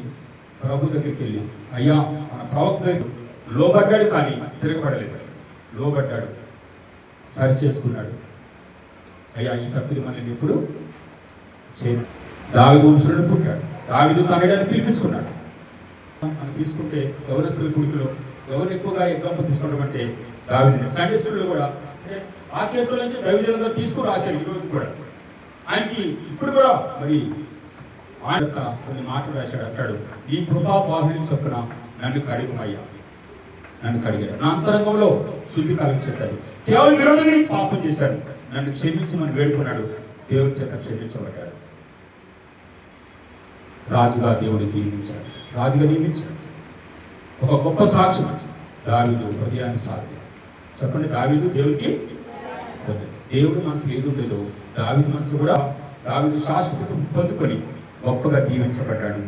ప్రభు దగ్గరికి వెళ్ళి అయ్యా మన ప్రవక్త దగ్గర లోబడ్డాడు కానీ తిరగబడలేదు. లోబడ్డాడు, సరి చేసుకున్నాడు. అయ్యా ఈ తప్పిది మనల్ని ఎప్పుడు చేయను. దావీదు వంశంలో పుట్టాడు, దావీదు తనడాన్ని పిలిపించుకున్నాడు. మనం తీసుకుంటే యవనస్తుల కుడికిలో ఎవరిని ఎక్కువగా ఎగ్జాంపుల్ తీసుకోవడం అంటే దావీదుని. సండే స్కూల్లో కూడా అంటే ఆ కీర్తన నుంచి దైవజనులందరూ తీసుకుని రాశారు. ఈరోజు కూడా ఆయనకి ఇప్పుడు కూడా మరి ఆయన కొన్ని మాటలు రాశాడు. అంటాడు, ఈ కృపా బాహుళ్యం చొప్పున నన్ను కడిగమయ్యా, నన్ను కడిగారు, నా అంతరంగంలో శుద్ధి కలిగించాడు. కేవలం విరోధంగా పాపం చేశారు, నన్ను క్షమించమని వేడుకున్నాడు. దేవుడి చేత క్షమించబడ్డాడు. రాజుగా దేవుడు దీవించాడు, రాజుగా నియమించాడు. ఒక గొప్ప సాక్ష్యం దావీదు హృదయాన్ని సాధి. చెప్పండి, దావీదు దేవుడికి దేవుడు మనసులో ఏది ఉండేదో దావీదు మనసు కూడా దావీదు శాశ్వత పొందుకొని గొప్పగా దీవించబడ్డాడు.